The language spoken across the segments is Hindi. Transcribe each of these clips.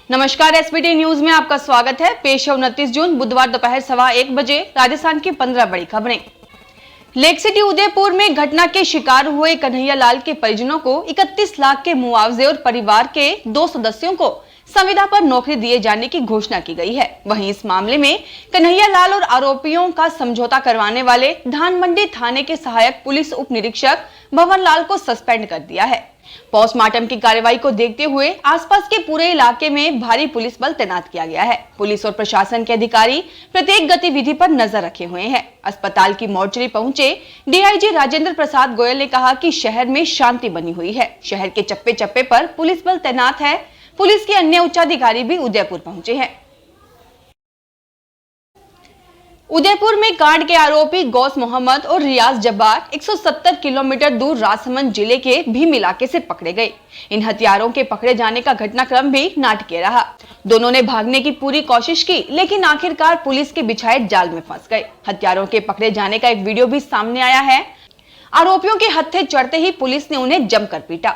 नमस्कार, एसबीटी न्यूज में आपका स्वागत है। पेश है 29 जून बुधवार दोपहर 1:15 बजे राजस्थान की 15 बड़ी खबरें। लेक सिटी उदयपुर में घटना के शिकार हुए कन्हैया लाल के परिजनों को 31 लाख के मुआवजे और परिवार के 2 सदस्यों को संविदा पर नौकरी दिए जाने की घोषणा की गई है। वहीं इस मामले में कन्हैया लाल और आरोपियों का समझौता करवाने वाले धान मंडी थाने के सहायक पुलिस उप निरीक्षक भवन लाल को सस्पेंड कर दिया है। पोस्टमार्टम की कार्रवाई को देखते हुए आसपास के पूरे इलाके में भारी पुलिस बल तैनात किया गया है। पुलिस और प्रशासन के अधिकारी प्रत्येक गतिविधि पर नजर रखे हुए हैं। अस्पताल की मोर्चरी पहुंचे डीआईजी राजेंद्र प्रसाद गोयल ने कहा कि शहर में शांति बनी हुई है। शहर के चप्पे चप्पे पर पुलिस बल तैनात है। पुलिस के अन्य उच्चाधिकारी भी उदयपुर पहुंचे हैं। उदयपुर में कांड के आरोपी गौस मोहम्मद और रियाज जब्बार 170 किलोमीटर दूर राजसमंद जिले के भीम इलाके से पकड़े गए। इन हथियारों के पकड़े जाने का घटनाक्रम भी नाटकीय रहा। दोनों ने भागने की पूरी कोशिश की, लेकिन आखिरकार पुलिस के बिछाए जाल में फंस गए। हथियारों के पकड़े जाने का एक वीडियो भी सामने आया है। आरोपियों के हत्थे चढ़ते ही पुलिस ने उन्हें जमकर पीटा।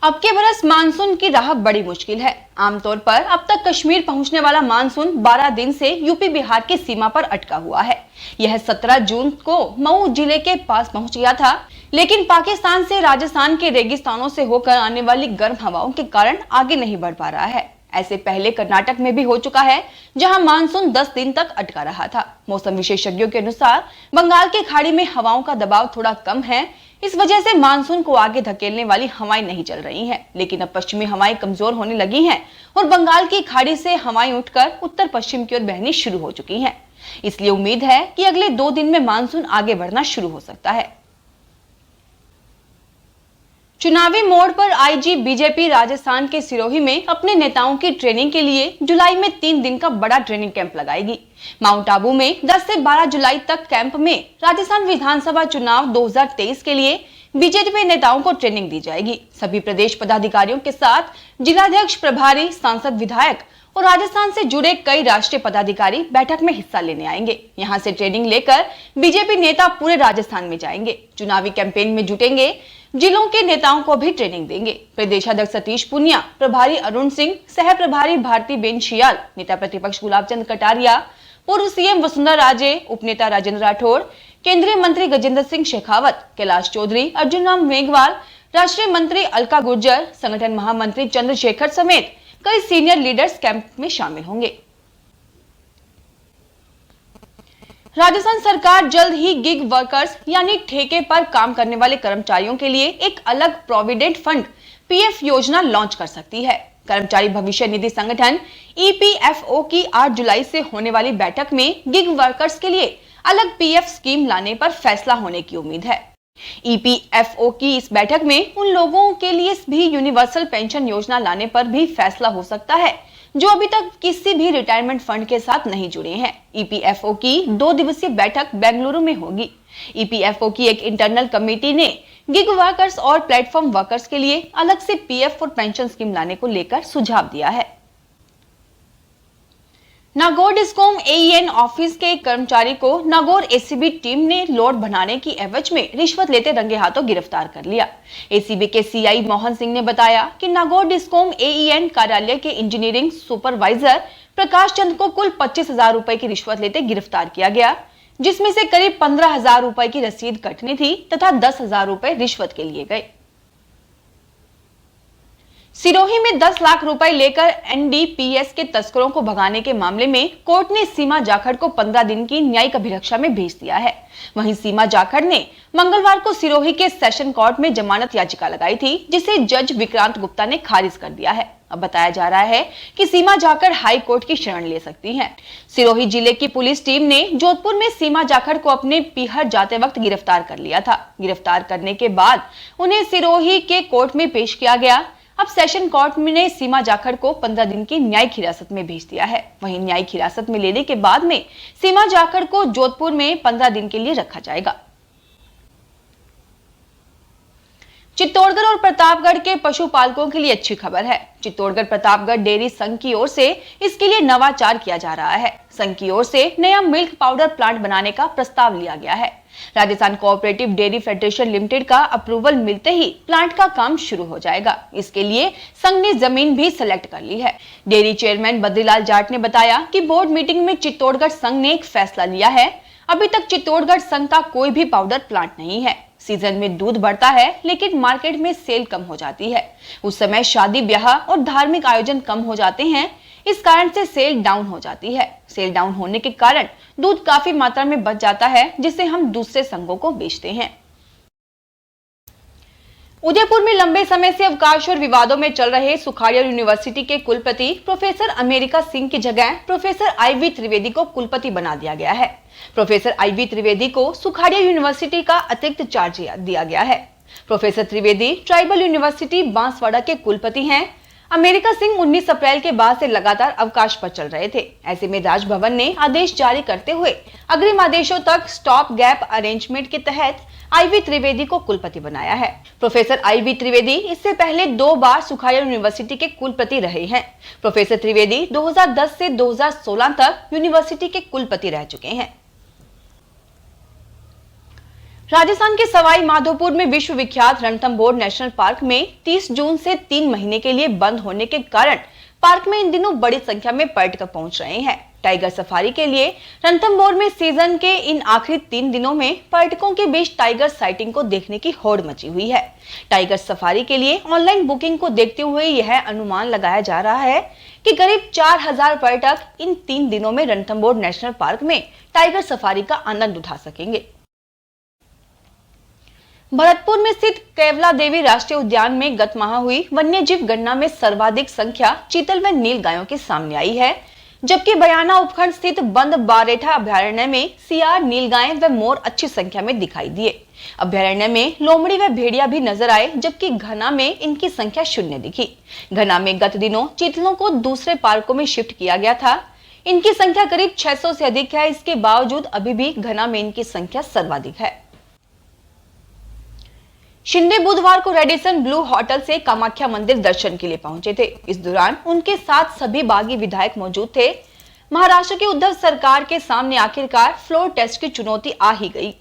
अब के बरस मानसून की राह बड़ी मुश्किल है। आमतौर पर अब तक कश्मीर पहुंचने वाला मानसून 12 दिन से यूपी बिहार की सीमा पर अटका हुआ है। यह 17 जून को मऊ जिले के पास पहुंच गया था, लेकिन पाकिस्तान से राजस्थान के रेगिस्तानों से होकर आने वाली गर्म हवाओं के कारण आगे नहीं बढ़ पा रहा है। ऐसे पहले कर्नाटक में भी हो चुका है, जहां मानसून 10 दिन तक अटका रहा था। मौसम विशेषज्ञों के अनुसार बंगाल की खाड़ी में हवाओं का दबाव थोड़ा कम है। इस वजह से मानसून को आगे धकेलने वाली हवाएं नहीं चल रही हैं, लेकिन अब पश्चिमी हवाएं कमजोर होने लगी हैं और बंगाल की खाड़ी से हवाएं उठकर उत्तर पश्चिम की ओर बहनी शुरू हो चुकी हैं। इसलिए उम्मीद है कि अगले 2 दिन में मानसून आगे बढ़ना शुरू हो सकता है। चुनावी मोड़ पर आईजी बीजेपी राजस्थान के सिरोही में अपने नेताओं की ट्रेनिंग के लिए जुलाई में 3 दिन का बड़ा ट्रेनिंग कैंप लगाएगी। माउंट आबू में 10 से 12 जुलाई तक कैंप में राजस्थान विधानसभा चुनाव 2023 के लिए बीजेपी नेताओं को ट्रेनिंग दी जाएगी। सभी प्रदेश पदाधिकारियों के साथ जिलाध्यक्ष, प्रभारी, सांसद, विधायक और राजस्थान से जुड़े कई राष्ट्रीय पदाधिकारी बैठक में हिस्सा लेने आएंगे। यहां से ट्रेनिंग लेकर बीजेपी नेता पूरे राजस्थान में जाएंगे, चुनावी कैंपेन में जुटेंगे, जिलों के नेताओं को भी ट्रेनिंग देंगे। प्रदेशाध्यक्ष सतीश पुनिया, प्रभारी अरुण सिंह, सह प्रभारी भारती बेन शियाल, नेता प्रतिपक्ष गुलाबचंद कटारिया, पूर्व सीएम वसुंधरा राजे, उपनेता राजेंद्र राठौड़, केंद्रीय मंत्री गजेंद्र सिंह शेखावत, कैलाश चौधरी, अर्जुन राम मेघवाल, राष्ट्रीय मंत्री अलका गुर्जर, संगठन महामंत्री चंद्रशेखर समेत कई सीनियर लीडर्स कैंप में शामिल होंगे। राजस्थान सरकार जल्द ही गिग वर्कर्स यानी ठेके पर काम करने वाले कर्मचारियों के लिए एक अलग प्रोविडेंट फंड पीएफ योजना लॉन्च कर सकती है। कर्मचारी भविष्य निधि संगठन ईपीएफओ की 8 जुलाई से होने वाली बैठक में गिग वर्कर्स के लिए अलग पीएफ स्कीम लाने पर फैसला होने की उम्मीद है। ईपीएफओ की इस बैठक में उन लोगों के लिए भी यूनिवर्सल पेंशन योजना लाने पर भी फैसला हो सकता है जो अभी तक किसी भी रिटायरमेंट फंड के साथ नहीं जुड़े हैं। ईपीएफओ की 2 दिवसीय बैठक बेंगलुरु में होगी। ईपीएफओ की एक इंटरनल कमेटी ने गिग वर्कर्स और प्लेटफॉर्म वर्कर्स के लिए अलग से पीएफ और पेंशन स्कीम लाने को लेकर सुझाव दिया है। नागौर डिस्कॉम एईएन ऑफिस के एक कर्मचारी को नागौर एसीबी टीम ने लोड बनाने की एवज में रिश्वत लेते रंगे हाथों गिरफ्तार कर लिया। एसीबी के सीआई मोहन सिंह ने बताया कि नागौर डिस्कॉम एईएन कार्यालय के इंजीनियरिंग सुपरवाइजर प्रकाश चंद को कुल 25,000 रुपए की रिश्वत लेते गिरफ्तार किया गया, जिसमें से करीब 15,000 रुपए की रसीद कटनी थी तथा 10,000 रुपए रिश्वत के लिए गए। सिरोही में 10 लाख रुपए लेकर एनडीपीएस के तस्करों को भगाने के मामले में कोर्ट ने सीमा जाखड़ को 15 दिन की न्यायिक अभिरक्षा में भेज दिया है। वहीं सीमा जाखड़ ने मंगलवार को सिरोही के सेशन कोर्ट में जमानत याचिका लगाई थी, जिसे जज विक्रांत गुप्ता ने खारिज कर दिया है। अब बताया जा रहा है कि सीमा जाखड़ हाई कोर्ट की शरण ले सकती हैं। सिरोही जिले की पुलिस टीम ने जोधपुर में सीमा जाखड़ को अपने पीहर जाते वक्त गिरफ्तार कर लिया था। गिरफ्तार करने के बाद उन्हें सिरोही के कोर्ट में पेश किया गया। अब सेशन कोर्ट ने सीमा जाखड़ को 15 दिन की न्यायिक हिरासत में भेज दिया है। वहीं न्यायिक हिरासत में लेने के बाद में सीमा जाखड़ को जोधपुर में 15 दिन के लिए रखा जाएगा। चित्तौड़गढ़ और प्रतापगढ़ के पशुपालकों के लिए अच्छी खबर है। चित्तौड़गढ़ प्रतापगढ़ डेयरी संघ की ओर से इसके लिए नवाचार किया जा रहा है। संघ की ओर से नया मिल्क पाउडर प्लांट बनाने का प्रस्ताव लिया गया है। Rajasthan cooperative dairy federation limited का अप्रूवल मिलते ही प्लांट का काम शुरू हो जाएगा। इसके लिए संघ ने जमीन भी सिलेक्ट कर ली है। डेयरी चेयरमैन बद्रीलाल जाट ने बताया कि बोर्ड मीटिंग में चित्तौड़गढ़ संघ ने एक फैसला लिया है। अभी तक चित्तौड़गढ़ संघ का कोई भी पाउडर प्लांट नहीं है। सीजन में दूध बढ़ता है लेकिन मार्केट में सेल कम हो जाती है। उस समय शादी ब्याह और धार्मिक आयोजन कम हो जाते हैं। इस कारण से सेल डाउन हो जाती है। सेल डाउन होने के कारण दूध काफी मात्रा में बच जाता है, जिसे हम दूसरे संघों को बेचते हैं। उदयपुर में लंबे समय से अवकाश और विवादों में चल रहे सुखाड़िया यूनिवर्सिटी के कुलपति प्रोफेसर अमेरिका सिंह की जगह प्रोफेसर IV त्रिवेदी को कुलपति बना दिया गया है। प्रोफेसर IV त्रिवेदी को सुखाड़िया यूनिवर्सिटी का अतिरिक्त चार्ज दिया गया है। Professor Trivedi tribal university Banswara के कुलपति हैं। अमेरिका सिंह 19 अप्रैल के बाद से लगातार अवकाश पर चल रहे थे। ऐसे में राजभवन ने आदेश जारी करते हुए अग्रिम आदेशों तक स्टॉप गैप अरेंजमेंट के तहत IV त्रिवेदी को कुलपति बनाया है। प्रोफेसर IV त्रिवेदी इससे पहले 2 बार सुखाड़िया यूनिवर्सिटी के कुलपति रहे हैं। प्रोफेसर त्रिवेदी 2010 से 2016 तक यूनिवर्सिटी के कुलपति रह चुके हैं। राजस्थान के सवाई माधोपुर में विश्व विख्यात रणथंभौर नेशनल पार्क में 30 जून से 3 महीने के लिए बंद होने के कारण पार्क में इन दिनों बड़ी संख्या में पर्यटक पहुंच रहे हैं। टाइगर सफारी के लिए रणथंभौर में सीजन के इन आखिरी 3 दिनों में पर्यटकों के बीच टाइगर साइटिंग को देखने की होड़ मची हुई है। टाइगर सफारी के लिए ऑनलाइन बुकिंग को देखते हुए यह अनुमान लगाया जा रहा है कि करीब 4000 पर्यटक इन 3 दिनों में रणथंभौर नेशनल पार्क में टाइगर सफारी का आनंद उठा सकेंगे। भरतपुर में स्थित केवला देवी राष्ट्रीय उद्यान में गत माह हुई वन्यजीव गणना में सर्वाधिक संख्या चीतल व नील गायों की सामने आई है, जबकि बयाना उपखंड स्थित बंद बारेठा अभयारण्य में सियार, नीलगाय व मोर अच्छी संख्या में दिखाई दिए। अभयारण्य में लोमड़ी व भेड़िया भी नजर आए, जबकि घना में इनकी संख्या 0 दिखी। घना में गत दिनों चीतलों को दूसरे पार्कों में शिफ्ट किया गया था। इनकी संख्या करीब 600 से अधिक है। इसके बावजूद अभी भी घना में इनकी संख्या सर्वाधिक है। शिंदे बुधवार को रेडिसन ब्लू होटल से कामाख्या मंदिर दर्शन के लिए पहुंचे थे। इस दौरान उनके साथ सभी बागी विधायक मौजूद थे। महाराष्ट्र की उद्धव सरकार के सामने आखिरकार फ्लोर टेस्ट की चुनौती आ ही गई।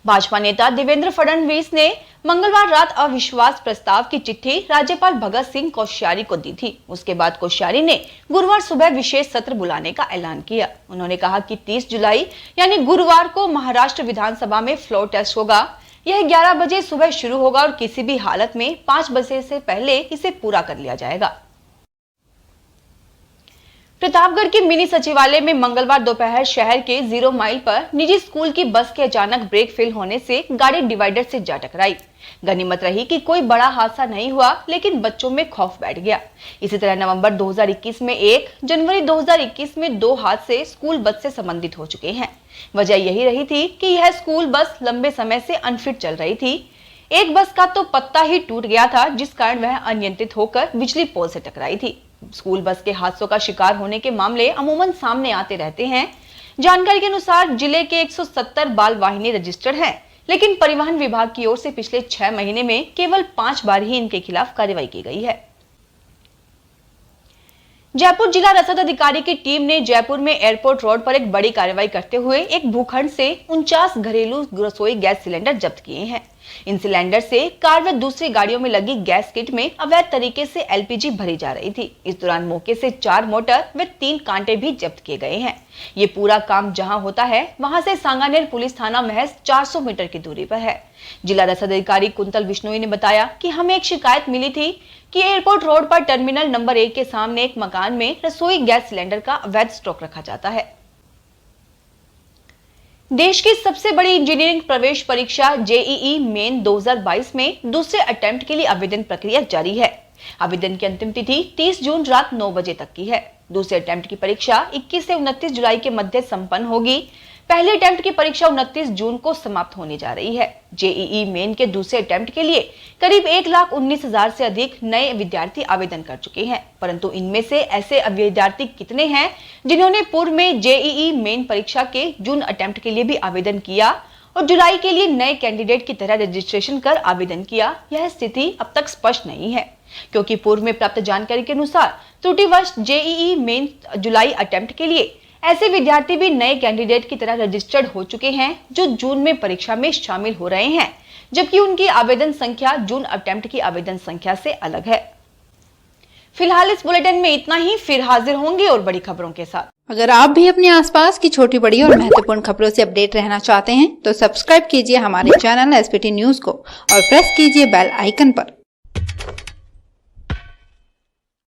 भाजपा नेता देवेंद्र फडणवीस ने मंगलवार रात अविश्वास प्रस्ताव की चिट्ठी राज्यपाल भगत सिंह कोश्यारी को दी थी। उसके बाद कोश्यारी ने गुरुवार सुबह विशेष सत्र बुलाने का ऐलान किया। उन्होंने कहा कि 30 जुलाई यानी गुरुवार को महाराष्ट्र विधानसभा में फ्लोर टेस्ट होगा। यह 11 बजे सुबह शुरू होगा और किसी भी हालत में 5 बजे से पहले इसे पूरा कर लिया जाएगा। प्रतापगढ़ के मिनी सचिवालय में मंगलवार दोपहर शहर के 0 माइल पर निजी स्कूल की बस के अचानक ब्रेक फेल होने से गाड़ी डिवाइडर से जा टकराई। गनीमत रही कि कोई बड़ा हादसा नहीं हुआ, लेकिन बच्चों में खौफ बैठ गया। इसी तरह नवंबर 2021 में 1, जनवरी 2021 में 2 हादसे स्कूल बस से संबंधित हो चुके हैं। वजह यही रही थी कि यह स्कूल बस लंबे समय से अनफिट चल रही थी। एक बस का तो पत्ता ही टूट गया था, जिस कारण वह अनियंत्रित होकर बिजली पोल से टकराई थी। स्कूल बस के हादसों का शिकार होने के मामले अमूमन सामने आते रहते हैं। जानकारी के अनुसार जिले के 170 बाल वाहिनी रजिस्टर्ड हैं, लेकिन परिवहन विभाग की ओर से पिछले 6 महीने में केवल 5 बार ही इनके खिलाफ कार्रवाई की गई है। जयपुर जिला रसद अधिकारी की टीम ने जयपुर में एयरपोर्ट रोड पर एक बड़ी कार्रवाई करते हुए एक भूखंड से 49 घरेलू रसोई गैस सिलेंडर जब्त किए हैं। इन सिलेंडर से कार व दूसरी गाड़ियों में लगी गैस किट में अवैध तरीके से LPG भरी जा रही थी। इस दौरान मौके से 4 मोटर व 3 कांटे भी जब्त किए गए हैं। ये पूरा काम जहां होता है वहां से सांगानेर पुलिस थाना महज 400 मीटर की दूरी पर है। जिला रसद अधिकारी कुंतल विश्नोई ने बताया कि हमें एक शिकायत मिली थी कि एयरपोर्ट रोड पर टर्मिनल नंबर 1 के सामने एक मकान में रसोई गैस सिलेंडर का अवैध स्टॉक रखा जाता है। देश की सबसे बड़ी इंजीनियरिंग प्रवेश परीक्षा JEE मेन 2022 में दूसरे अटेम्प्ट के लिए आवेदन प्रक्रिया जारी है। आवेदन की अंतिम तिथि 30 जून रात 9 बजे तक की है। दूसरे अटेम्प्ट की परीक्षा 21 से 29 जुलाई के मध्य संपन्न होगी। पहले अटेम्प्ट की परीक्षा 29 जून को समाप्त होने जा रही है। JEE मेन के दूसरे अटेम्प्ट के लिए करीब 1,19,000 से अधिक नए विद्यार्थी आवेदन कर चुके हैं, परंतु इनमें से ऐसे विद्यार्थी कितने हैं जिन्होंने पूर्व में JEE मेन परीक्षा के जून अटेम्प्ट के लिए भी आवेदन किया और जुलाई के लिए नए कैंडिडेट की तरह रजिस्ट्रेशन कर आवेदन किया, यह स्थिति अब तक स्पष्ट नहीं है, क्योंकि पूर्व में प्राप्त जानकारी के अनुसार त्रुटिवश JEE मेन जुलाई अटेम्प्ट के लिए ऐसे विद्यार्थी भी नए कैंडिडेट की तरह रजिस्टर्ड हो चुके हैं जो जून में परीक्षा में शामिल हो रहे हैं, जबकि उनकी आवेदन संख्या जून अटेम्प्ट की आवेदन संख्या से अलग है। फिलहाल इस बुलेटिन में इतना ही, फिर हाजिर होंगे और बड़ी खबरों के साथ। अगर आप भी अपने आसपास की छोटी बड़ी और महत्वपूर्ण खबरों से अपडेट रहना चाहते हैं तो सब्सक्राइब कीजिए हमारे चैनल SPT न्यूज को और प्रेस कीजिए बेल आइकन पर।